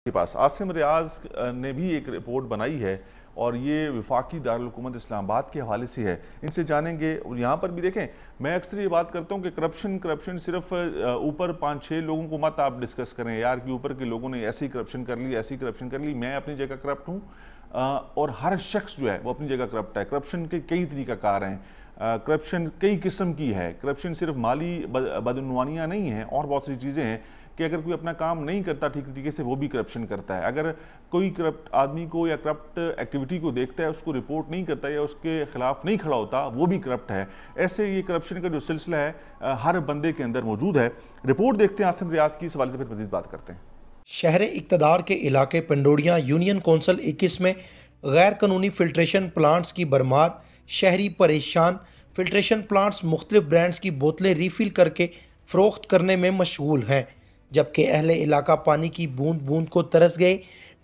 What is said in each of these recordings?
के पास आसिम रियाज ने भी एक रिपोर्ट बनाई है और ये वफाकी दारुल हुकूमत इस्लामाबाद के हवाले से है। इनसे जानेंगे। यहाँ पर भी देखें, मैं अक्सर ये बात करता हूँ कि करप्शन सिर्फ ऊपर 5-6 लोगों को मत आप डिस्कस करें यार कि ऊपर के लोगों ने ऐसी करप्शन कर ली, ऐसी करप्शन कर ली। मैं अपनी जगह करप्ट हूँ और हर शख्स जो है वो अपनी जगह करप्ट है। करप्शन के कई तरीक़ाकार हैं, करप्शन कई किस्म की है। करप्शन सिर्फ माली बदनवानियाँ नहीं हैं और बहुत सारी चीज़ें हैं कि अगर कोई अपना काम नहीं करता ठीक तरीके से वो भी करप्शन करता है। अगर कोई करप्ट आदमी को या करप्ट एक्टिविटी को देखता है, उसको रिपोर्ट नहीं करता या उसके खिलाफ नहीं खड़ा होता, वो भी करप्ट है। ऐसे ये करप्शन का जो सिलसिला है हर बंदे के अंदर मौजूद है। रिपोर्ट देखते हैं आसिम रियाज की, इस हवाले से फिर मजीद बात करते हैं। शहर इक़्तिदार के इलाके पंडोड़ियाँ यूनियन कौंसल 21 में गैर कानूनी फिल्ट्रेशन प्लांट्स की भरमार, शहरी परेशान। फिल्ट्रेशन प्लांट्स मुख्तलिफ ब्रांड्स की बोतलें रीफ़िल करके फ़रोख्त करने में मशगूल हैं, जबकि अहले इलाका पानी की बूंद बूंद को तरस गए।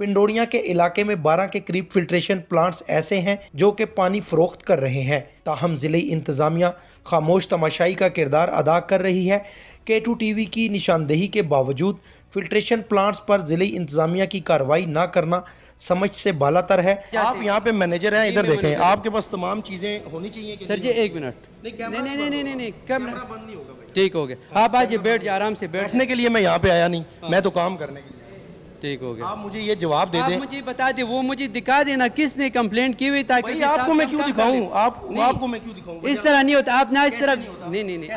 पिंडोड़ियाँ के इलाके में 12 के करीब फिल्ट्रेशन प्लांट्स ऐसे हैं जो कि पानी फ़रोख्त कर रहे हैं। ताहम ज़िले इंतज़ामिया खामोश तमाशाई का किरदार अदा कर रही है। K2 TV की निशानदेही के बावजूद फिल्ट्रेशन प्लांट्स पर ज़िले इंतज़ामिया की कार्रवाई न करना समझ से बालातर है। आप यहाँ पे मैनेजर हैं, इधर देखें, आपके पास तमाम चीज़ें होनी चाहिए। सर जी एक मिनट, नहीं कैमरा बंद नहीं होगा भाई। ठीक हो गया, आप आज बैठ जाए, आराम से बैठने के लिए मैं यहाँ पे आया नहीं, मैं तो काम करने के लिए। ठीक हो गया, आप मुझे ये जवाब दे दें। आप मुझे बता दे, वो मुझे दिखा देना किसने कंप्लेंट की हुई, ताकि आपको मैं क्यों दिखाऊं, आपको मैं क्यों दिखाऊं? इस तरह नहीं होता, आप ना इस तरह नहीं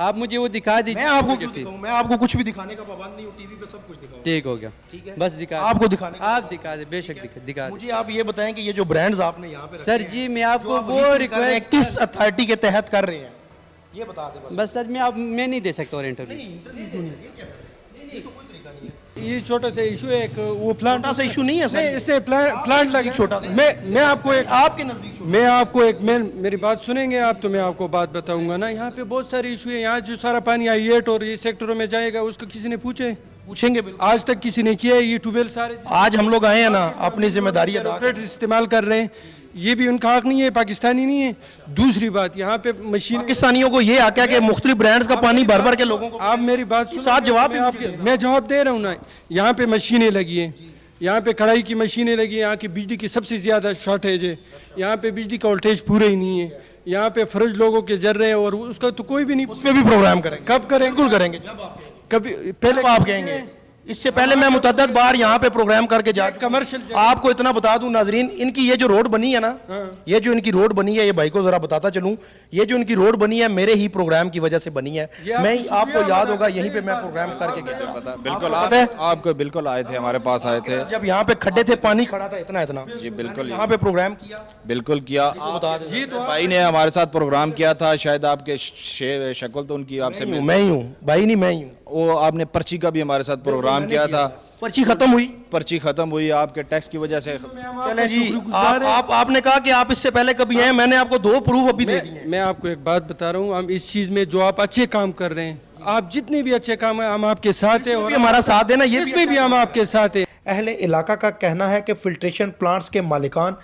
आप मुझे वो दिखा दीजिए। मैं आपको क्यों दिखाऊं? मैं आपको कुछ भी दिखाने का पाबंद नहीं हूं, टीवी पे सब कुछ दिखाऊं। ठीक हो गया, ठीक है, बस दिखा आपको दिखाने, आप दिखा दे, बेशक दिखा। मुझे आप ये बताएं कि ये जो ब्रांड्स आपने यहाँ पे, सर जी मैं आपको वो रिक्वेस्ट किस अथॉरिटी के तहत कर रहे हैं ये बता दें बस। सर मैं नहीं दे सकता और इंटरव्यू। ये छोटा सा इशू है, एक वो प्लांट सा इशू नहीं है सर, इसने प्लांट लगा छोटा। मैं आपको एक, आपके नजदीक मैं आपको एक, मेरी बात सुनेंगे आप तो मैं आपको बात बताऊंगा ना। यहाँ पे बहुत सारे इशू है। यहाँ जो सारा पानी आईएट और ये सेक्टरों में जाएगा उसको किसी ने पूछेंगे आज तक किसी ने किया है? ये ट्यूबवेल सारे आज हम लोग आए हैं ना अपनी जिम्मेदारी इस्तेमाल कर रहे हैं, ये भी उनका हक नहीं है, पाकिस्तानी नहीं है। दूसरी बात, यहाँ पे मशीन पाकिस्तानियों को ये आके कि मुख्तलिफ ब्रांड्स का पानी भर भर के लोगों को। आप मेरी बात सुनो, साथ जवाब मैं जवाब दे रहा हूँ ना। यहाँ पे मशीनें लगी हैं, यहाँ पे कढ़ाई की मशीनें लगी हैं, यहाँ की बिजली की सबसे ज़्यादा शॉर्टेज है। यहाँ पे बिजली का वोल्टेज पूरा ही नहीं है। यहाँ पे फर्ज लोगों के जर रहे हैं और उसका तो कोई भी नहीं। उसमें भी प्रोग्राम करेंगे, कब करेंगे? बिल्कुल करेंगे, कभी पहले आप कहेंगे। इससे पहले मैं मुतअद्दिद बार यहाँ पे प्रोग्राम करके जा कमर्शियल। आपको इतना बता दूं नाजरीन, इनकी ये जो रोड बनी है ना, ये जो इनकी रोड बनी है, ये भाई को जरा बताता चलूं, ये जो इनकी रोड बनी है मेरे ही प्रोग्राम की वजह से बनी है। मैं आपको याद होगा यहीं पे मैं प्रोग्राम करके गया था। बिल्कुल आपको बिल्कुल आए थे, हमारे पास आए थे जब यहाँ पे खड्डे थे, पानी खड़ा था इतना इतना। जी बिल्कुल, यहाँ पे प्रोग्राम किया, बिल्कुल किया। भाई ने हमारे साथ प्रोग्राम किया था, शायद आपके शक्ल तो उनकी आपसे मैं ही हूँ भाई, नहीं मैं ही हूँ। वो आपने पर्ची का भी हमारे साथ प्रोग्राम किया था। पर्ची खत्म हुई आपके टैक्स की वजह से। चले जी, आपने कहा कि आप इससे पहले कभी हैं, मैंने आपको 2 प्रूफ अभी दे दिए। मैं आपको एक बात बता रहा हूँ, हम इस चीज़ में जो आप अच्छे काम कर रहे हैं, आप जितने भी अच्छे काम है हम आपके साथ हैं और हमारा साथ देना, ये इसमें भी हम आपके साथ हैं। अहले इलाका का कहना है कि फिल्ट्रेशन प्लांट्स के मालिकान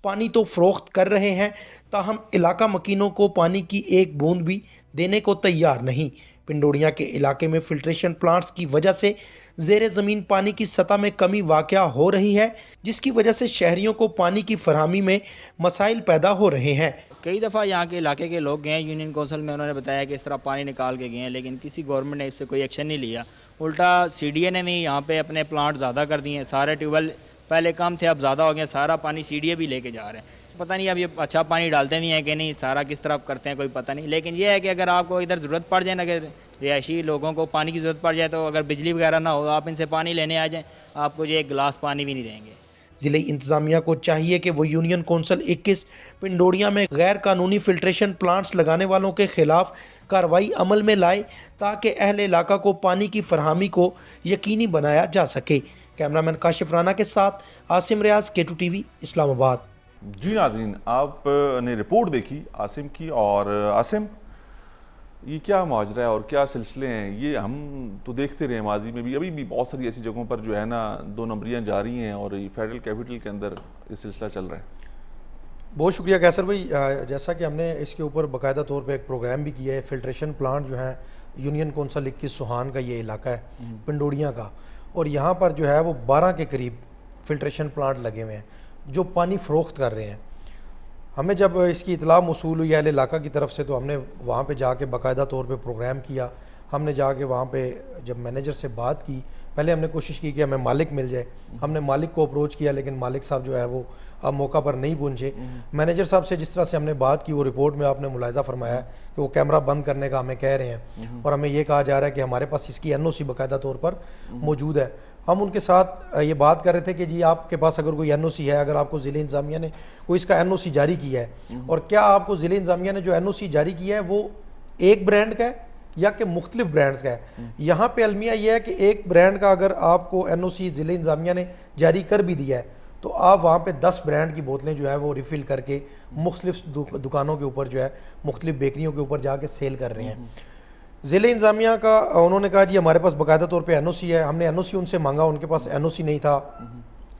पानी तो फ़रोख्त कर रहे हैं, ताहम इलाका मकीनों को पानी की एक बूंद भी देने को तैयार नहीं। पिंडोड़ियाँ के इलाके में फिल्ट्रेशन प्लांट्स की वजह से ज़ेरे ज़मीन पानी की सतह में कमी वाक़या हो रही है, जिसकी वजह से शहरियों को पानी की फरहमी में मसाइल पैदा हो रहे हैं। कई दफ़ा यहाँ के इलाके के लोग गए हैं यूनियन कौंसल में, उन्होंने बताया कि इस तरह पानी निकाल के गए हैं, लेकिन किसी गवर्नमेंट ने इस पर कोई एक्शन नहीं लिया। उल्टा CDA ने भी यहाँ पे अपने प्लांट ज़्यादा कर दिए हैं। सारे ट्यूबवेल पहले कम थे, अब ज़्यादा हो गए, सारा पानी CDA भी लेके जा रहे हैं। पता नहीं अब ये अच्छा पानी डालते नहीं है कि नहीं, सारा किस तरह करते हैं कोई पता नहीं। लेकिन ये है कि अगर आपको इधर ज़रूरत पड़ जाए ना, अगर रिहायशी लोगों को पानी की ज़रूरत पड़ जाए, तो अगर बिजली वगैरह ना हो, आप इनसे पानी लेने आ जाएँ, आपको ये एक गिलास पानी भी नहीं देंगे। ज़िले इंतज़ामिया को चाहिए कि वो यूनियन कौंसल 21 पिंडोड़ियाँ में गैर कानूनी फिल्ट्रेशन प्लांट्स लगाने वालों के खिलाफ कार्रवाई अमल में लाए, ताकि अहले इलाका को पानी की फरहमी को यकीनी बनाया जा सके। कैमरामैन काशिफ राना के साथ आसिम रियाज, K2 TV, इस्लामाबाद। जी नाज़रीन, आपने रिपोर्ट देखी आसिम की, और आसिम ये क्या माजरा है और क्या सिलसिले हैं, ये हम तो देखते रहे माजी में भी, अभी भी बहुत सारी ऐसी जगहों पर जो है ना 2 नंबरियाँ जारी हैं और ये फेडरल कैपिटल के अंदर ये सिलसिला चल रहा है। बहुत शुक्रिया कैसर भाई। जैसा कि हमने इसके ऊपर बाकायदा तौर पे एक प्रोग्राम भी किया है। फिल्ट्रेशन प्लांट जो है यूनियन कौंसल 21 सुहान का ये इलाका है पिंडोड़ियाँ का, और यहाँ पर जो है वो 12 के करीब फ़िल्ट्रेशन प्लांट लगे हुए हैं जो पानी फ़रोख्त कर रहे हैं। हमें जब इसकी इतला मौसूल हुई अहले इलाका की तरफ से तो हमने वहाँ पे जाके बाकायदा तौर पे प्रोग्राम किया। हमने जाके वहाँ पे जब मैनेजर से बात की, पहले हमने कोशिश की कि हमें मालिक मिल जाए। हमने मालिक को अप्रोच किया लेकिन मालिक साहब जो है वो अब मौका पर नहीं पहुँचे। मैनेजर साहब से जिस तरह से हमने बात की, वो रिपोर्ट में आपने मुलाहिज़ा फरमाया कि वो कैमरा बंद करने का हमें कह रहे हैं और हमें ये कहा जा रहा है कि हमारे पास इसकी NOC बाकायदा तौर पर मौजूद है। हम उनके साथ ये बात कर रहे थे कि जी आपके पास अगर कोई NOC है, अगर आपको ज़िले इंतज़ामिया ने कोई इसका NOC जारी किया है और क्या आपको ज़िले इंतज़ामिया ने जो NOC जारी किया है वो एक ब्रांड का है या कि मुख्तलिफ ब्रांड्स का है। यहाँ पे अलमिया ये है कि एक ब्रांड का अगर आपको NOC ज़िले इंतज़ामिया ने जारी कर भी दिया है तो आप वहाँ पे 10 ब्रांड की बोतलें जो है वो रिफ़िल करके मुख्तलिफ दुकानों के ऊपर जो है मुख्तलिफ बेकरियों के ऊपर जाके सेल कर रहे हैं। ज़िले इंतज़ामिया का उन्होंने कहा जी हमारे पास बाकायदा तौर पे NOC है। हमने NOC उनसे मांगा, उनके पास NOC नहीं था।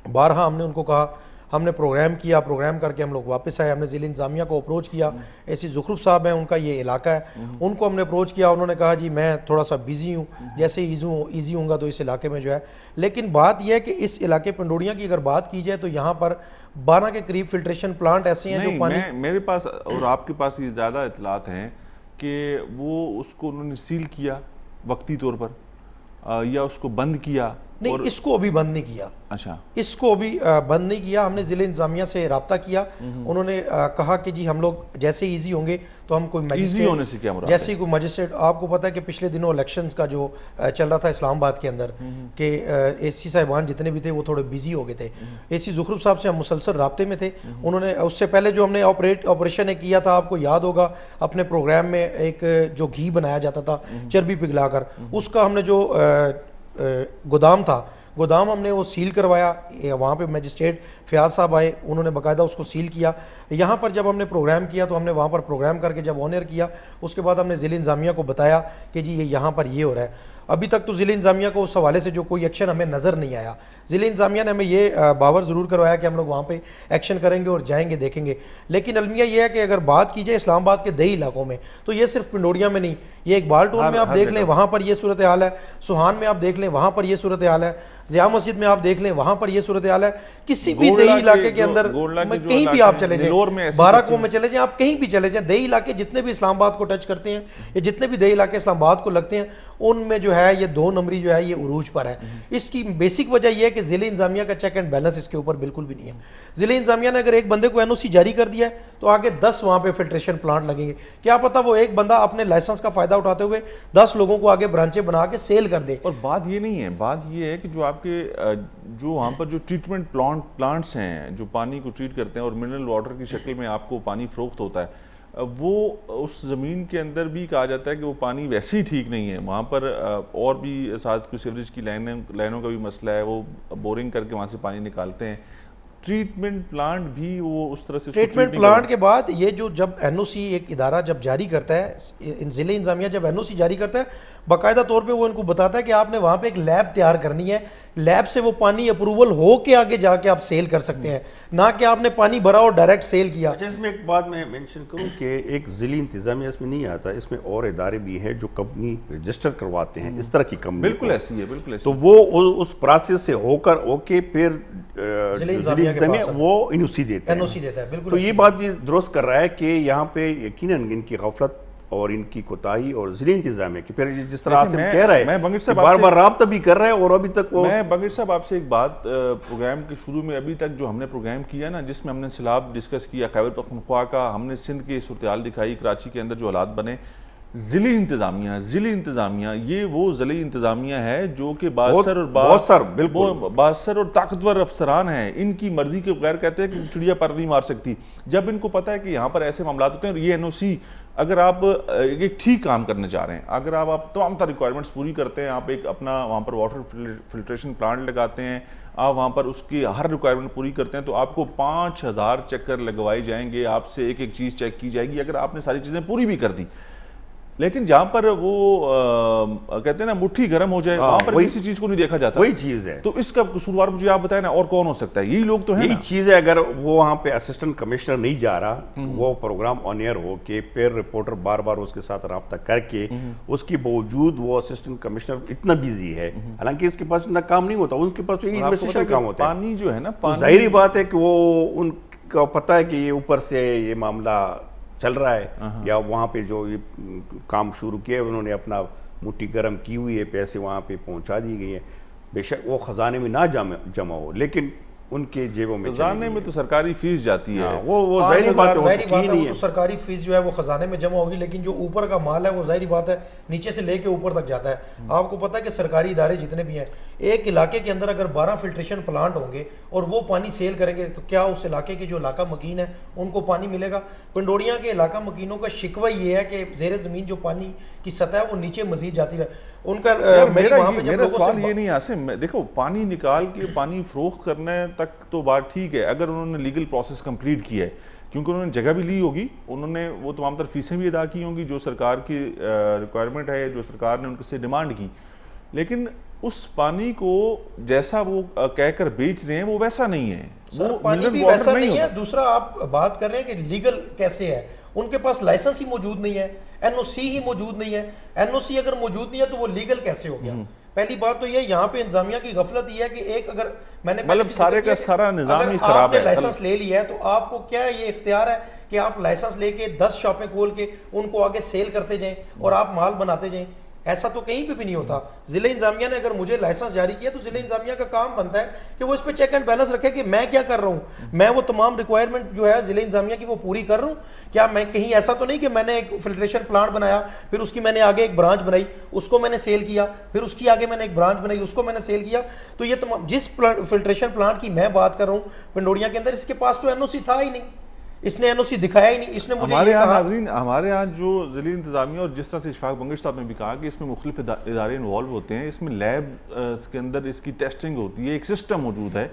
बारहा हमने उनको कहा, हमने प्रोग्राम किया, प्रोग्राम करके हम लोग वापस आए। हमने ज़िले इंतज़ामिया को अप्रोच किया, ऐसी ज़ुखरुफ साहब हैं, उनका ये इलाका है, उनको हमने अप्रोच किया। उन्होंने कहा जी मैं थोड़ा सा बिज़ी हूँ, जैसे ईजी होऊंगा तो इस इलाके में जो है। लेकिन बात यह है कि इस इलाके पंडोड़िया की अगर बात की जाए तो यहाँ पर 12 के करीब फ़िल्ट्रेशन प्लांट ऐसे हैं जो पानी मेरे पास और आपके पास ये ज़्यादा इतलात हैं कि वो उसको उन्होंने सील किया वक्ती तौर पर या उसको बंद किया। नहीं, इसको अभी बंद नहीं किया। अच्छा, इसको अभी बंद नहीं किया। हमने ज़िले इंतज़ामिया से रब्ता किया, उन्होंने कहा कि जी हम लोग जैसे इजी होंगे तो हम कोई मजिस्ट्रेट होने से क्या मुराद है? जैसे ही कोई मजिस्ट्रेट, आपको पता है कि पिछले दिनों इलेक्शंस का जो चल रहा था इस्लामाबाद के अंदर कि AC साहिबान जितने भी थे वो थोड़े बिजी हो गए थे। AC ज़ुखरुफ साहब से हम मुसलसल राब्ते में थे। उन्होंने उससे पहले जो हमने ऑपरेशन एक किया था, आपको याद होगा अपने प्रोग्राम में एक जो घी बनाया जाता था चर्बी पिघलाकर, उसका हमने जो गोदाम हमने वो सील करवाया। वहाँ पे मजिस्ट्रेट फ़याज़ साहब आए, उन्होंने बाकायदा उसको सील किया। यहाँ पर जब हमने प्रोग्राम किया तो हमने वहाँ पर प्रोग्राम करके जब ऑनर किया, उसके बाद हमने ज़िले इंतज़ामिया को बताया कि जी ये यहाँ पर ये हो रहा है। अभी तक तो ज़िले इंतज़ामिया को उस हवाले से जो कोई एक्शन हमें नज़र नहीं आया। ज़िले इंतज़ामिया ने हमें ये बावर ज़रूर करवाया कि हम लोग वहाँ पे एक्शन करेंगे और जाएंगे, देखेंगे। लेकिन अलमिया ये है कि अगर बात की जाए इस्लामाबाद के दही इलाकों में तो ये सिर्फ पंडोड़िया में नहीं, ये एक बालटोन में आप देख लें वहाँ पर ये सूरत हाल है, सुहान में आप देख लें वहाँ पर ये सूरत हाल है, ज़िया मस्जिद में आप देख लें वहाँ पर ये सूरत हाल है। किसी भी दही इलाके के अंदर कहीं भी आप चले जाएं, बाराकों में चले जाएं, आप कहीं भी चले जाएं, दही इलाके जितने भी इस्लामाबाद को टच करते हैं या जितने भी दही इलाके इस्लामाबाद को लगते हैं उनमें जो है ये 2 नंबरी जो है ये उरूज पर है। इसकी बेसिक वजह यह है कि ज़िले इंतज़ामिया का चेक एंड बैलेंस इसके ऊपर बिल्कुल भी नहीं है। ज़िले इंतज़ामिया ने अगर एक बंदे को NOC जारी कर दिया है तो आगे 10 वहाँ पे फिल्ट्रेशन प्लांट लगेंगे। क्या पता वो एक बंदा अपने लाइसेंस का फ़ायदा उठाते हुए 10 लोगों को आगे ब्रांचें बना के सेल कर दे। और बात ये नहीं है, बात ये है कि जो आपके जो वहाँ पर जो ट्रीटमेंट प्लांट्स हैं जो पानी को ट्रीट करते हैं और मिनरल वाटर की शक्ल में आपको पानी फ़रोख्त होता है, वो उस ज़मीन के अंदर भी कहा जाता है कि वो पानी वैसे ही ठीक नहीं है। वहाँ पर और भी साथ कुछ सीवरेज की लाइनों का भी मसला है, वो बोरिंग करके वहाँ से पानी निकालते हैं। ट्रीटमेंट प्लांट भी वो उस तरह से ट्रीटमेंट प्लांट के बाद ये जो जब NOC एक इदारा जब जारी करता है, ज़िले इंतज़ामिया जब NOC जारी करता है बाकायदा तौर पे वो इनको बताता है कि आपने वहाँ पे एक लैब तैयार करनी है, लैब से वो पानी अप्रूवल हो के आगे जाके आप सेल कर सकते हैं, ना कि आपने पानी भरा और डायरेक्ट सेल किया। अच्छा, इसमें एक बात मैं मेंशन करूं कि एक ज़िली इंतज़ामिया इसमें नहीं आता, इसमें और इदारे भी हैं जो कंपनी रजिस्टर करवाते हैं इस तरह की कंपनी। बिल्कुल ऐसी है, बिल्कुल ऐसी। तो वो उस प्रोसेस से होकर ओके फिर ज़िली इंतज़ामिया वो NOC देता है। बिल्कुल तो ये बात भी दुरुस्त कर रहा है कि यहाँ पे यकीनन इनकी गफलत और इनकी कोताही और ज़िले इंतज़ामिया की, फिर जिस तरह से कह रहे हैं बार बार राब्ता भी कर रहे हैं और अभी तक वो मैं बगीर साहब आपसे एक बात, प्रोग्राम के शुरू में अभी तक जो हमने प्रोग्राम किया ना, जिसमें हमने सैलाब डिस्कस किया, खैबर पख्तूनख्वा का, हमने सिंध की सूरत हाल दिखाई, कराची के अंदर जो हालात बने, ज़िले इंतज़ामिया ये वो ज़िले इंतज़ामिया है जो कि बासर और ताकतवर अफसरान हैं। इनकी मर्जी के बगैर कहते हैं कि चिड़िया पर नहीं मार सकती। जब इनको पता है कि यहाँ पर ऐसे मामला होते हैं, ये NOC अगर आप एक ठीक काम करने जा रहे हैं, अगर आप तमाम रिक्वायरमेंट्स पूरी करते हैं, आप एक अपना वहाँ पर वाटर फिल्ट्रेशन प्लांट लगाते हैं, आप वहाँ पर उसकी हर रिक्वायरमेंट पूरी करते हैं, तो आपको 5000 चक्कर लगवाए जाएंगे, आपसे एक एक चीज़ चेक की जाएगी। अगर आपने सारी चीज़ें पूरी भी कर दी, लेकिन जहां पर वो कहते हैं ना मुट्ठी गर्म हो जाए, वहां पर किसी चीज को नहीं देखा जाता। वही चीज है। तो इसका कसूरवार मुझे आप बताएं ना, और कौन हो सकता है? यही लोग तो हैं। यही चीज है। अगर वो वहां पे असिस्टेंट कमिश्नर नहीं जा रहा, वो प्रोग्राम ऑन एयर हो के फिर रिपोर्टर बार बार उसके साथ रब्ता करके, उसके बावजूद वो असिस्टेंट कमिश्नर इतना बिजी है, हालांकि उसके पास इतना काम नहीं होता, उनके पास इन्वेस्टिगेशन काम होता है। पानी जो है ना, जाहिर बात है कि वो उनको पता है कि ये ऊपर से ये मामला चल रहा है, या वहाँ पे जो ये काम शुरू किया है उन्होंने अपना मुट्ठी गर्म की हुई है, पैसे वहाँ पे पहुँचा दी गई है। बेशक वो खजाने में ना जमा हो, लेकिन उनके जेबों में, खजाने में तो सरकारी फीस जाती है। वो जाहिर बात है, वो तो सरकारी फीस जो है वो खजाने में जमा होगी, लेकिन जो ऊपर का माल है वो जाहिर बात है नीचे से लेके ऊपर तक जाता है। आपको पता है कि सरकारी इदारे जितने भी हैं, एक इलाके के अंदर अगर 12 फिल्ट्रेशन प्लांट होंगे और वो पानी सेल करेंगे, तो क्या उस इलाके के जो इलाका मकीन है उनको पानी मिलेगा? पिंडोरिया के इलाका मकीनों का शिकवा ये है कि ज़ेरे ज़मीन जो पानी की सतह है वो नीचे मजीद जाती रहे। उनका मेरा सवाल ये नहीं आसिम, देखो पानी निकाल के पानी फरोख्त करने तक तो बात ठीक है, अगर उन्होंने लीगल प्रोसेस कंप्लीट किया है, क्योंकि उन्होंने जगह भी ली होगी, उन्होंने वो तमाम तर फीसें भी अदा की होंगी जो सरकार की रिक्वायरमेंट है, जो सरकार ने उनसे डिमांड की, लेकिन उस पानी को जैसा वो कहकर बेच रहे हैं वो वैसा नहीं है। वो पानी भी वैसा नहीं है। दूसरा आप बात कर रहे हैं कि लीगल कैसे है, उनके पास लाइसेंस ही मौजूद नहीं है, एनओसी ही मौजूद नहीं है। एनओसी अगर मौजूद नहीं है तो वो लीगल कैसे हो गया? पहली बात तो ये, यहाँ पे इंतजामिया की गफलत ये है कि एक, अगर मैंने मतलब सारे का सारा निजाम ही खराब है। लाइसेंस ले लिया है तो आपको क्या ये इख्तियार है कि आप लाइसेंस लेके 10 शॉपें खोल के उनको आगे सेल करते जाएं और आप माल बनाते जाएं? ऐसा तो कहीं पे भी नहीं होता। जिले इंतजामिया ने अगर मुझे लाइसेंस जारी किया तो जिले इंतजामिया का काम बनता है कि वो इस पे चेक एंड बैलेंस रखे कि मैं क्या कर रहा हूँ, मैं वो तमाम रिक्वायरमेंट जो है जिले इंतजामिया की वो पूरी कर रहा हूँ क्या? मैं कहीं ऐसा तो नहीं कि मैंने एक फिल्ट्रेशन प्लांट बनाया, फिर उसकी मैंने आगे एक ब्रांच बनाई, उसको मैंने सेल किया, फिर उसकी आगे मैंने एक ब्रांच बनाई, उसको मैंने सेल किया। तो ये तमाम जिस फिल्ट्रेशन प्लांट की मैं बात कर रहा हूँ पिंडोरिया के अंदर, इसके पास तो एनओसी था ही नहीं, इसने एनओसी दिखाया ही नहीं। इसने मुझे हमारे यहाँ नाज़रीन, हमारे यहाँ जो ज़िली इंतज़ामिया और जिस तरह से इशफाक बंगश साहब ने भी कहा कि इसमें मुख्तलिफ इदारे इन्वॉल्व होते हैं, इसमें लैब के अंदर इसकी टेस्टिंग होती है, एक सिस्टम मौजूद है,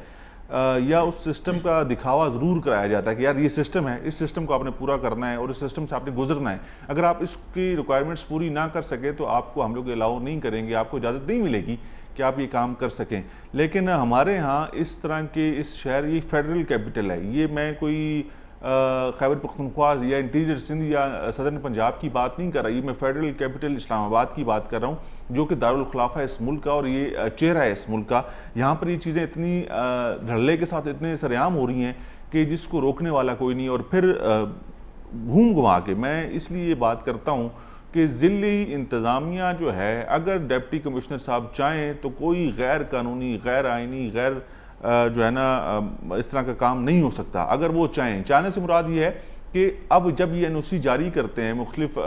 या उस सिस्टम का दिखावा ज़रूर कराया जाता है कि यार ये सिस्टम है, इस सिस्टम को आपने पूरा करना है और इस सिस्टम से आपने गुजरना है। अगर आप इसकी रिक्वायरमेंट्स पूरी ना कर सके तो आपको हम लोग अलाउ नहीं करेंगे, आपको इजाज़त नहीं मिलेगी कि आप ये काम कर सकें। लेकिन हमारे यहाँ इस तरह के इस शहर, ये फेडरल कैपिटल है, ये मैं कोई खैबर पख्तूनख्वा या इंटीरियर सिंध या सदर्न पंजाब की बात नहीं कर रहा, ये मैं फेडरल कैपिटल इस्लामाबाद की बात कर रहा हूँ, जो कि दारुल खिलाफा है इस मुल्क का और ये चेहरा है इस मुल्क का। यहाँ पर ये चीज़ें इतनी धड़ल्ले के साथ इतने सरेआम हो रही हैं कि जिसको रोकने वाला कोई नहीं। और फिर घूम घुमा के मैं इसलिए ये बात करता हूँ कि ज़िली इंतज़ामिया जो है, अगर डिप्टी कमिश्नर साहब चाहें तो कोई गैर कानूनी, गैर आइनी, गैर जो है ना इस तरह का काम नहीं हो सकता अगर वो चाहें। चाहने से मुराद ये है कि अब जब ये एनओसी जारी करते हैं मुख्तलिफ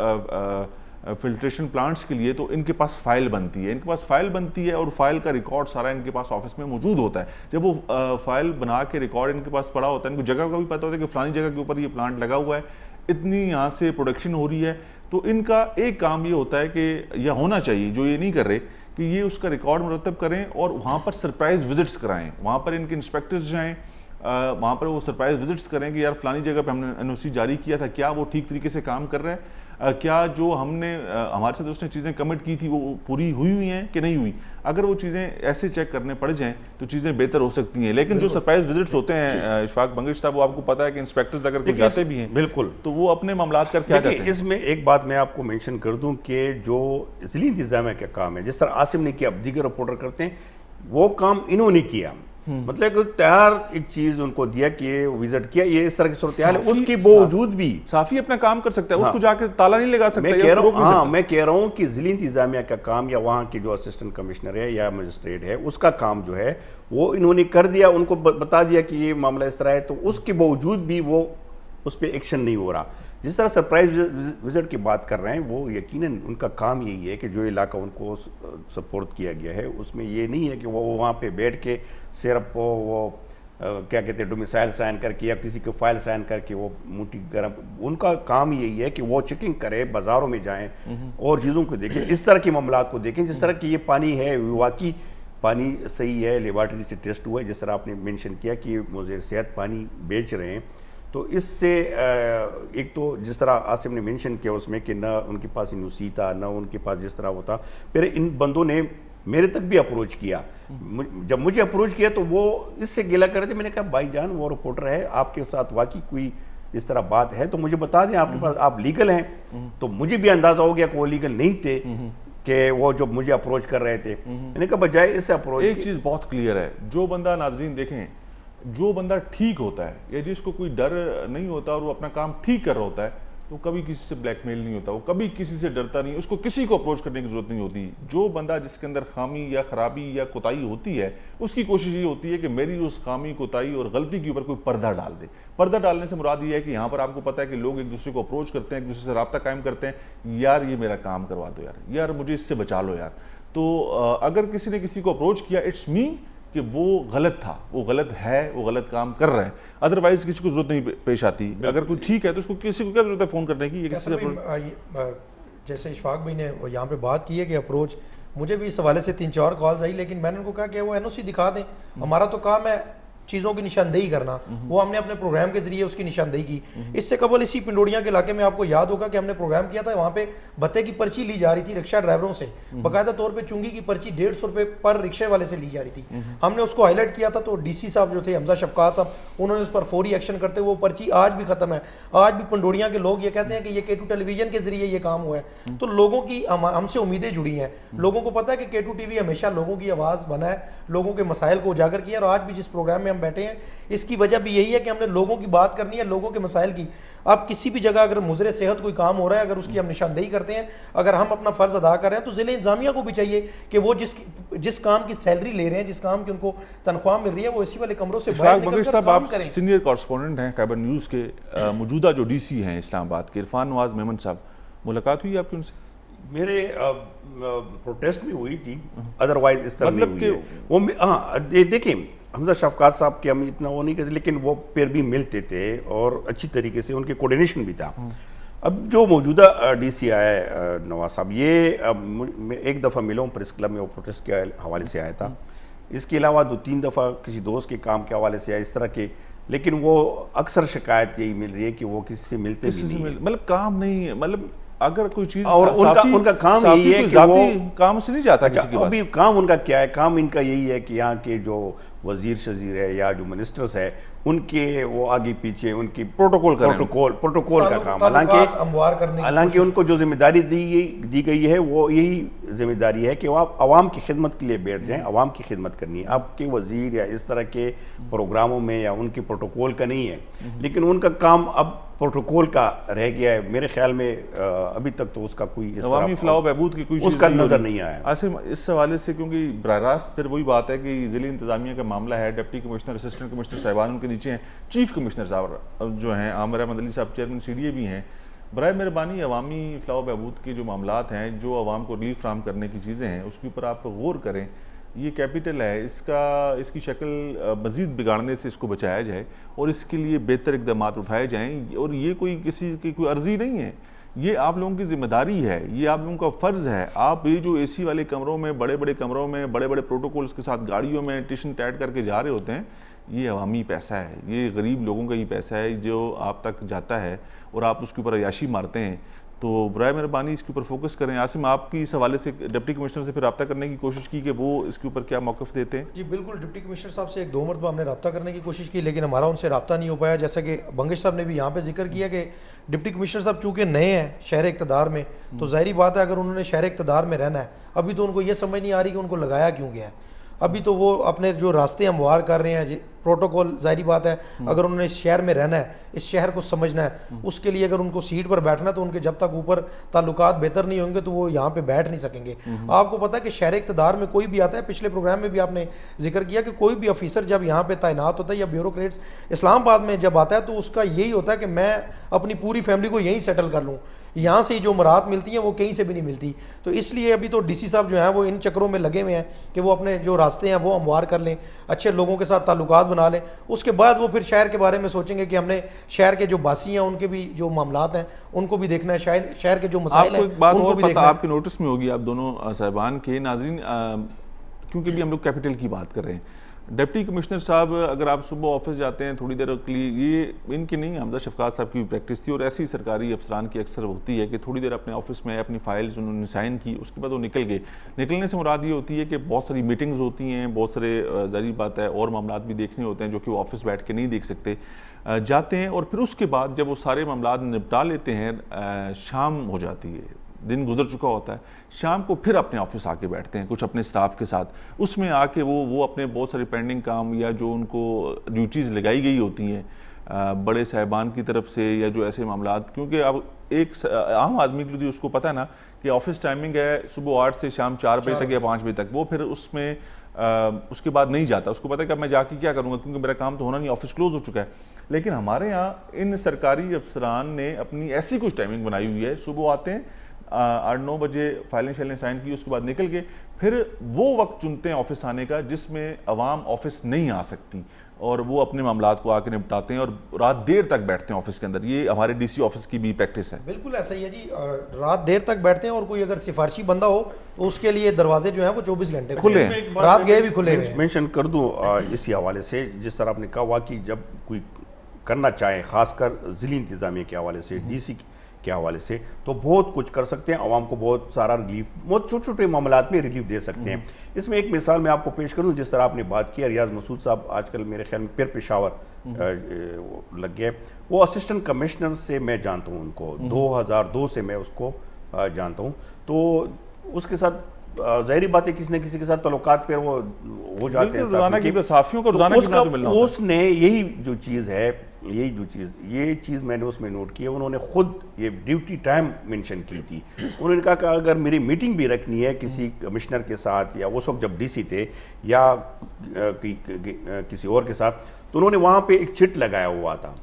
फिल्ट्रेशन प्लांट्स के लिए, तो इनके पास फाइल बनती है, इनके पास फाइल बनती है और फाइल का रिकॉर्ड सारा इनके पास ऑफिस में मौजूद होता है। जब वो फाइल बना के रिकॉर्ड इनके पास पड़ा होता है, इनको जगह का भी पता होता है कि फलानी जगह के ऊपर ये प्लांट लगा हुआ है, इतनी यहाँ से प्रोडक्शन हो रही है, तो इनका एक काम ये होता है कि यह होना चाहिए, जो ये नहीं कर रहे, कि ये उसका रिकॉर्ड मुरतब करें और वहाँ पर सरप्राइज विजिट्स कराएं, वहाँ पर इनके इंस्पेक्टर्स जाएं, वहाँ पर वो सरप्राइज विजिट्स करें कि यार फलानी जगह पे हमने एनओसी जारी किया था, क्या वो ठीक तरीके से काम कर रहा है, क्या जो हमने हमारे साथ उसने चीज़ें कमिट की थी वो पूरी हुई हैं कि नहीं हुई। अगर वो चीज़ें ऐसे चेक करने पड़ जाएं तो चीज़ें बेहतर हो सकती हैं। लेकिन जो सरप्राइज विजिट्स होते हैं इशफाक बंगश साहब, वो आपको पता है कि इंस्पेक्टर्स अगर कोई जाते भी हैं बिल्कुल तो वो अपने मामलात करके आ जाते हैं। इसमें एक बात मैं आपको मेंशन कर दूं कि जो ज़िली इंतज़ामिया का काम है, जिस तरह आसिम ने किया, अब दीगर रिपोर्टर करते हैं, वो काम इन्होंने किया। मतलब तैयार एक चीज उनको दिया कि विजिट किया, ये इस तरह की सूरत हाल है, उसके बावजूद भी साफी अपना काम कर सकता है, उसको जाके ताला नहीं लगा सकता। मैं कह रहा हूँ कि ज़िली इंतज़ामिया का काम या वहाँ के जो असिस्टेंट कमिश्नर है या मजिस्ट्रेट है, उसका काम जो है वो इन्होंने कर दिया, उनको बता दिया कि ये मामला इस तरह है, तो उसके बावजूद भी वो उस पर एक्शन नहीं हो रहा। जिस तरह सरप्राइज विजिट की बात कर रहे हैं, वो यकीनन उनका काम यही है कि जो इलाका उनको सपोर्ट किया गया है उसमें ये नहीं है कि वो वहाँ पे बैठ के सिर्फ वो क्या कहते हैं डोमिसाइल साइन करके या किसी को फाइल साइन करके वो मुट्ठी गर्म। उनका काम यही है कि वो चेकिंग करें, बाज़ारों में जाएं और चीज़ों को देखें, इस तरह के मामलात को देखें। जिस तरह की ये पानी है वाकई पानी सही है, लेबॉर्ट्री से टेस्ट हुआ है, जिस तरह आपने मेंशन किया कि मुझे सेहत पानी बेच रहे हैं, तो इससे एक तो जिस तरह आसिफ ने मेंशन किया उसमें कि ना उनके पास इनूसी था, ना उनके पास जिस तरह होता, फिर इन बंदों ने मेरे तक भी अप्रोच किया। जब मुझे अप्रोच किया तो वो इससे गिला कर रहे थे। मैंने कहा भाईजान वो रिपोर्टर है, आपके साथ वाकई कोई इस तरह बात है तो मुझे बता दें, आपके पास आप लीगल हैं। तो मुझे भी अंदाजा हो गया कि वो लीगल नहीं थे, कि वो जो मुझे अप्रोच कर रहे थे। मैंने कहा बजाय इससे अप्रोच, एक चीज़ बहुत क्लियर है, जो बंदा नाजरीन देखें, जो बंदा ठीक होता है या जिसको कोई डर नहीं होता और वो अपना काम ठीक कर रहा होता है, तो कभी किसी से ब्लैकमेल नहीं होता, वो कभी किसी से डरता नहीं, उसको किसी को अप्रोच करने की जरूरत नहीं होती। जो बंदा जिसके अंदर खामी या खराबी या कोताही होती है, उसकी कोशिश ये होती है कि मेरी उस खामी, कोताही और गलती के ऊपर कोई पर्दा डाल दे। पर्दा डालने से मुराद ये है कि यहाँ पर आपको पता है कि लोग एक दूसरे को अप्रोच करते हैं, एक दूसरे से रब्ता कायम करते हैं, यार ये मेरा काम करवा दो, यार मुझे इससे बचा लो यार। तो अगर किसी ने किसी को अप्रोच किया, इट्स मीन कि वो गलत था, वो गलत है, वो गलत काम कर रहा है। अदरवाइज किसी को जरूरत नहीं पेश आती। अगर कोई ठीक है तो उसको किसी को क्या जरूरत है फ़ोन करने की? ये किसी से जैसे इशफाक भाई ने यहाँ पे बात की है कि अप्रोच, मुझे भी इस हवाले से 3-4 कॉल्स आई, लेकिन मैंने उनको कहा कि वो एनओसी दिखा दें, हमारा तो काम है चीज़ों की निशानदेही करना। वो हमने अपने प्रोग्राम के जरिए उसकी निशानदेही की। इससे कबल इसी पिंडोड़िया के इलाके में आपको याद होगा कि हमने प्रोग्राम किया था, वहाँ पे भत्ते की पर्ची ली जा रही थी रिक्शा ड्राइवरों से, बाकायदा तौर पे चुंगी की पर्ची 150 रुपये पर रिक्शे वाले से ली जा रही थी। हमने उसको हाईलाइट किया था, तो डीसी साहब जो थे हमजा शफकात साहब, उन्होंने उस पर फौरी एक्शन करते हुए वो पर्ची आज भी खत्म है। आज भी पिंडोड़िया के लोग ये कहते हैं कि ये K2 टेलीविजन के जरिए ये काम हुआ है। तो लोगों की हमसे उम्मीदें जुड़ी हैं। लोगों को पता है कि K2 TV हमेशा लोगों की आवाज़ बना है, लोगों के मसाइल को उजागर किया। और आज भी जिस प्रोग्राम में हम बैठे हैं, इसकी वजह भी यही है कि हमने लोगों की बात करनी है, लोगों के मसाइल की। अब किसी भी जगह अगर मुजरे सेहत कोई काम हो रहा है, अगर उसकी हम निशानदेही करते हैं, अगर हम अपना फ़र्ज़ अदा कर रहे हैं, तो ज़िले इंतज़ामिया को भी चाहिए कि वो जिस काम की सैलरी ले रहे हैं, जिस काम की उनको तनख्वाह मिल रही है, वो इसी वाले कमरों से बाहर निकलकर काम करें। सीनियर कॉरेस्पोंडेंट हैं खैबर न्यूज़ के, मौजूदा जो डीसी हैं इस्लामाबाद के, इरफान नवाज मेमन साहब, मुलाकात हुई आपकी उनसे? मेरे प्रोटेस्ट में हुई थी, अदरवाइज इस तरह मतलब नहीं हुई है। वो हाँ देखिए, हमजा शफकात साहब के हम इतना वो नहीं करते, लेकिन वो फिर भी मिलते थे और अच्छी तरीके से उनके कोऑर्डिनेशन भी था। अब जो मौजूदा डीसी आया है नवाज साहब, ये एक दफ़ा मिला हूँ प्रेस क्लब में, वो प्रोटेस्ट के हवाले से आया था। इसके अलावा 2-3 दफ़ा किसी दोस्त के काम के हवाले से आया, इस तरह के। लेकिन वो अक्सर शिकायत यही मिल रही है कि वो किसी से मिलते नहीं, मतलब काम नहीं है, मतलब अगर कोई चीज और उनका काम यही है कि वो काम से नहीं जाता किसी के पास। अभी काम उनका क्या है? काम इनका यही है कि यहाँ के जो वजीर शजीर है या जो मिनिस्टर्स है, उनके वो आगे पीछे उनकी प्रोटोकॉल का काम। हालांकि उनको जो जिम्मेदारी दी गई है, वो यही जिम्मेदारी है कि वो आप आवाम की खिदमत के लिए बैठ जाएं, आवाम की खिदमत करनी है। आपके वजीर या इस तरह के प्रोग्रामों में या उनके प्रोटोकॉल का नहीं है, लेकिन उनका काम अब प्रोटोकॉल का रह गया है। मेरे ख्याल में अभी तक तो उसका कोई अवामी फलाह बहबूद की कोई उसका नजर नहीं आया। आसिम, इस हवाले से क्योंकि बराह रास्त फिर वही बात है कि ज़िले इंतजामिया का मामला है, डिप्टी कमिश्नर, असिस्टेंट कमिश्नर साहिबान उनके नीचे हैं, चीफ कमिश्नर साहब जो हैं आमिर अहमद अली साहब चेयरमैन CDA भी हैं। बराए मेहरबानी अवामी फलाह बहबूद के जो मामलात हैं, जो आवाम को रिलीफ फ्राहम करने की चीज़ें हैं, उसके ऊपर आप गौर करें। ये कैपिटल है, इसकी शक्ल मज़ीद बिगाड़ने से इसको बचाया जाए और इसके लिए बेहतर इक़दाम उठाए जाएँ। और ये कोई किसी की कोई अर्जी नहीं है, ये आप लोगों की जिम्मेदारी है, ये आप लोगों का फ़र्ज़ है। आप ये जो AC वाले कमरों में, बड़े बड़े कमरों में, बड़े बड़े प्रोटोकॉल्स के साथ गाड़ियों में टिशन टैट करके जा रहे होते हैं, ये अवामी पैसा है, ये गरीब लोगों का ही पैसा है जो आप तक जाता है और आप उसके ऊपर अयाशी मारते हैं। तो बराए मेहरबानी इसके ऊपर फोकस करें। आसिम, आपकी इस हवाले से डिप्टी कमिश्नर से फिर रब्ता करने की कोशिश की कि वो इसके ऊपर क्या मौक़िफ़ देते हैं? जी बिल्कुल, डिप्टी कमिश्नर साहब से 1-2 मरतबा हमने रब्ता करने की कोशिश की, लेकिन हमारा उनसे रब्ता नहीं हो पाया। जैसा कि बंगिश साहब ने भी यहाँ पे जिक्र किया कि डिप्टी कमिश्नर साहब चूँकि नए हैं शहर इक़्तिदार में, तो ज़ाहिरी बात है अगर उन्होंने शहर इक़्तिदार में रहना है, अभी तो उनको ये समझ नहीं आ रही कि उनको लगाया क्यों गया है। अभी तो वो अपने जो रास्ते हमवार कर रहे हैं, प्रोटोकॉल, ज़ाहिरी बात है अगर उन्होंने इस शहर में रहना है, इस शहर को समझना है, उसके लिए अगर उनको सीट पर बैठना है, तो उनके जब तक ऊपर ताल्लुकात बेहतर नहीं होंगे तो वो यहाँ पे बैठ नहीं सकेंगे। आपको पता है कि शहर इक़्तिदार में कोई भी आता है, पिछले प्रोग्राम में भी आपने जिक्र किया कि कोई भी ऑफिसर जब यहाँ पे तैनात होता है या ब्यूरोक्रेट्स इस्लामाबाद में जब आता है, तो उसका यही होता है कि मैं अपनी पूरी फैमिली को यहीं सेटल कर लूँ, यहाँ से जो मराहत मिलती हैं वो कहीं से भी नहीं मिलती। तो इसलिए अभी तो DC साहब जो हैं वो इन चक्रों में लगे हुए हैं कि वो अपने जो रास्ते हैं वो हमवार कर लें, अच्छे लोगों के साथ ताल्लुकात बना लें, उसके बाद वो फिर शहर के बारे में सोचेंगे कि हमने शहर के जो बासी हैं उनके भी जो मामलात हैं उनको भी देखना है, शहर के जो मसाइल हैं उनको भी देखना है। आपके नोटिस में होगी आप दोनों साहिबान के नाज़रीन, क्योंकि भी हम लोग कैपिटल की बात कर रहे हैं, डिप्टी कमिश्नर साहब, अगर आप सुबह ऑफिस जाते हैं थोड़ी देर के लिए, ये इनकी नहीं, हमजा शफकात साहब की भी प्रैक्टिस थी और ऐसी सरकारी अफसरान की अक्सर होती है कि थोड़ी देर अपने ऑफिस में अपनी फाइल्स उन्होंने साइन की, उसके बाद वो निकल गए। निकलने से मुराद ये होती है कि बहुत सारी मीटिंग्स होती हैं, बहुत सारे ज़ाहिर बात है और मामलात भी देखने होते हैं जो कि वो ऑफिस बैठ के नहीं देख सकते, जाते हैं और फिर उसके बाद जब वो सारे मामलात निपटा लेते हैं, शाम हो जाती है, दिन गुजर चुका होता है, शाम को फिर अपने ऑफिस आके बैठते हैं कुछ अपने स्टाफ के साथ, उसमें आके वो अपने बहुत सारे पेंडिंग काम या जो उनको ड्यूटीज़ लगाई गई होती हैं बड़े साहिबान की तरफ से या जो ऐसे मामलात, क्योंकि अब एक आम आदमी के लिए उसको पता है ना कि ऑफिस टाइमिंग है सुबह 8 से शाम 4 बजे तक या 5 बजे तक, वो फिर उसमें उसके बाद नहीं जाता, उसको पता है कि अब मैं जाके क्या करूँगा क्योंकि मेरा काम तो होना नहीं, ऑफिस क्लोज हो चुका है। लेकिन हमारे यहाँ इन सरकारी अफसरान ने अपनी ऐसी कुछ टाइमिंग बनाई हुई है, सुबह आते हैं 8-9 बजे फाइलें शाइलें साइन की, उसके बाद निकल गए, फिर वो वक्त चुनते हैं ऑफिस आने का जिसमें अवाम ऑफिस नहीं आ सकती और वो अपने मामलात को आके निपटाते हैं और रात देर तक बैठते हैं ऑफिस के अंदर। ये हमारे डीसी ऑफिस की भी प्रैक्टिस है। बिल्कुल ऐसा ही है जी, रात देर तक बैठते हैं और कोई अगर सिफारशी बंदा हो तो उसके लिए दरवाजे जो है वो 24 घंटे खुले हैं, रात गए भी खुले हैं। मेंशन कर दूं इसी हवाले से, जिस तरह आपने कहा कि जब कोई करना चाहे, खासकर ज़िली इंतज़ामिया के हवाले से, डीसी के हवाले से, तो बहुत कुछ कर सकते हैं, आवाम को बहुत सारा रिलीफ, बहुत छोटे छोटे मामलात में रिलीफ दे सकते हैं। इसमें एक मिसाल मैं आपको पेश करूं, जिस तरह आपने बात की, रियाज मसूद साहब आजकल मेरे ख्याल में फिर पेशावर लग गए, वो असिस्टेंट कमिश्नर से मैं जानता हूं उनको, 2002 से मैं उसको जानता हूं, तो उसके साथ ज़ाहिर बात है किसी न किसी के साथ तल्लुकात पर वो हो जाते हैं, साफियों को रोजाना मिलना होता है। उसने यही जो चीज़ है, ये चीज़ मैंने उसमें नोट की है, उन्होंने खुद ये ड्यूटी टाइम मेंशन की थी। उन्होंने कहा कि अगर मेरी मीटिंग भी रखनी है किसी कमिश्नर के साथ या उस वक्त जब डीसी थे या किसी और के साथ, तो उन्होंने वहाँ पे एक चिट लगाया हुआ था,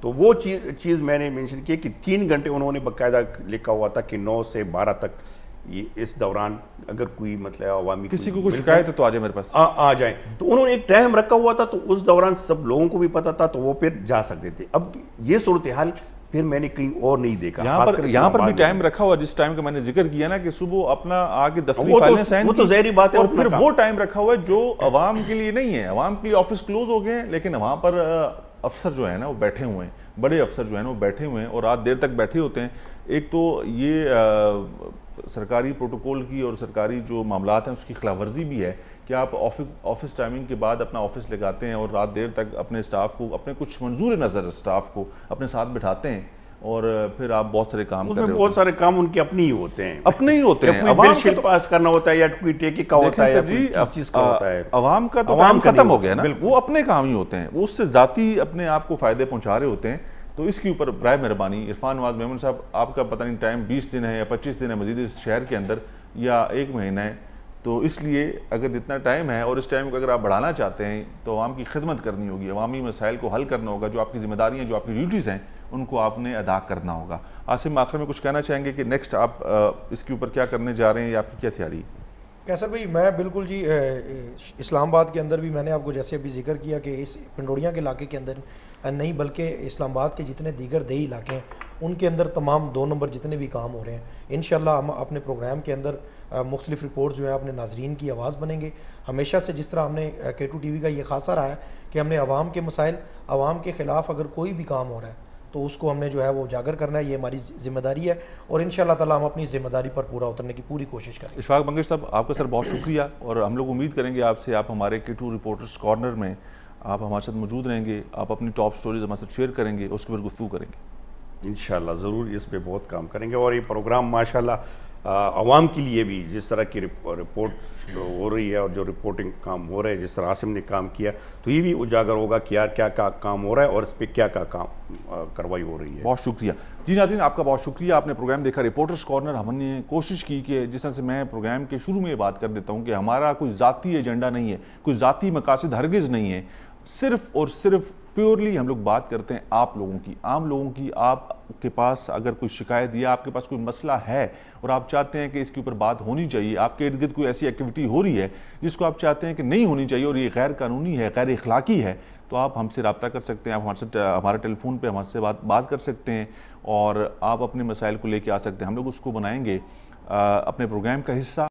तो वो चीज़ मैंने मेंशन की कि 3 घंटे उन्होंने बाकायदा लिखा हुआ था कि 9 से 12 तक ये इस दौरान अगर कोई मतलब अवामी किसी को कुछ शिकायत है तो आ जाए मेरे पास, आ जाए। तो उन्होंने एक टाइम रखा हुआ था, तो उस दौरान सब लोगों को भी पता था, तो वो फिर जा सकते थे। अब ये सूरत हाल फिर मैंने कहीं और नहीं देखा। यहाँ पर भी टाइम रखा हुआ, जिस टाइम का मैंने जिक्र किया ना कि सुबह अपना आके दफ्तरी फाइलें साइन की, तो ज़ाहिर बात है, और फिर वो टाइम रखा हुआ है जो अवाम के लिए नहीं है। अवाम के लिए ऑफिस क्लोज हो गए हैं, लेकिन वहाँ पर अफसर जो है ना वो बैठे हुए हैं, बड़े अफसर जो है ना वो बैठे हुए हैं और रात देर तक बैठे होते हैं। एक तो ये सरकारी प्रोटोकॉल की और सरकारी जो मामलात हैं उसकी खिलाफ वर्जी भी है कि आप ऑफिस टाइमिंग के बाद अपना ऑफिस लगाते हैं और रात देर तक अपने स्टाफ को, अपने कुछ मंजूर नज़र स्टाफ को अपने साथ बिठाते हैं और फिर आप बहुत सारे काम कर रहे हैं। बहुत सारे काम उनके अपने ही होते हैं, अपने ही होते हैं। अवाम का तो पास करना होता है या कोई टेके का होता है, जी चीज का होता है। अवाम का तो काम खत्म हो गया ना, वो अपने काम ही होते हैं, वो उससे जाती अपने आप को फायदे पहुंचा रहे होते हैं। तो इसके ऊपर बराए मेहरबानी इरफान नवाज मेमन साहब, आपका पता नहीं टाइम 20 दिन है या 25 दिन है मजीद इस शहर के अंदर या 1 महीना है, तो इसलिए अगर जितना टाइम है और इस टाइम को अगर आप बढ़ाना चाहते हैं तो आवाम की खिदमत करनी होगी, अवामी मसाइल को हल करना होगा, जो आपकी जिम्मेदारियाँ, जो आपकी ड्यूटीज़ हैं उनको आपने अदा करना होगा। आसिम, आखिर में कुछ कहना चाहेंगे कि नेक्स्ट आप इसके ऊपर क्या करने जा रहे हैं या आपकी क्या तैयारी? कैसर भाई, मैं बिल्कुल जी इस्लामाबाद के अंदर भी मैंने आपको जैसे अभी जिक्र किया कि इस पंडोड़ियाँ के इलाके के अंदर नहीं बल्कि इस्लामाबाद के जितने दीगर देही इलाके हैं उनके अंदर तमाम 2 नंबर जितने भी काम हो रहे हैं, इंशाल्लाह हम अपने प्रोग्राम के अंदर मुख्तलिफ रिपोर्ट जो है अपने नाजरीन की आवाज़ बनेंगे। हमेशा से जिस तरह हमने K2 TV का ये खासा रहा है कि हमने अवाम के मसाइल, अवाम के ख़िलाफ़ अगर कोई भी काम हो रहा है तो उसको हमने जो है वो उजागर करना है, ये हमारी जिम्मेदारी है और इंशाल्लाह ताला हम अपनी जिम्मेदारी पर पूरा उतरने की पूरी कोशिश करें। इशफाक बंगश साहब, आपका सर बहुत शुक्रिया और हम लोग उम्मीद करेंगे आपसे, आप हमारे K2 रिपोर्टर्स कॉर्नर में आप हमारे साथ मौजूद रहेंगे, आप अपनी टॉप स्टोरीज हमारे साथ शेयर करेंगे, उसके ऊपर गुफ्तगू करेंगे। इंशाल्लाह ज़रूर इस पे बहुत काम करेंगे और ये प्रोग्राम माशाल्लाह आवाम के लिए भी जिस तरह की रिपोर्ट हो रही है और जो रिपोर्टिंग काम हो रहा है, जिस तरह आसिम ने काम किया, तो ये भी उजागर होगा कि यार क्या काम हो रहा है और इस पर क्या काम कार्रवाई हो रही है। बहुत शुक्रिया जी नाज़रीन, आपका बहुत शुक्रिया। आपने प्रोग्राम देखा रिपोर्टर्स कॉर्नर। हमने कोशिश की कि जिस तरह से मैं प्रोग्राम के शुरू में ये बात कर देता हूँ कि हमारा कोई ज़ाती एजेंडा नहीं है, कोई ज़ाती मकासद हरगिज़ नहीं है, सिर्फ़ और सिर्फ प्योरली हम लोग बात करते हैं आप लोगों की, आम लोगों की। आपके पास अगर कोई शिकायत या आपके पास कोई मसला है और आप चाहते हैं कि इसके ऊपर बात होनी चाहिए, आपके इर्द गिर्द कोई ऐसी एक्टिविटी हो रही है जिसको आप चाहते हैं कि नहीं होनी चाहिए और ये गैर कानूनी है, गैर इखलाकी है, तो आप हमसे रब्ता कर सकते हैं। आप हमारे टेलीफोन पे हमारे से बात कर सकते हैं और आप अपने मसाइल को लेके आ सकते हैं। हम लोग उसको बनाएंगे अपने प्रोग्राम का हिस्सा।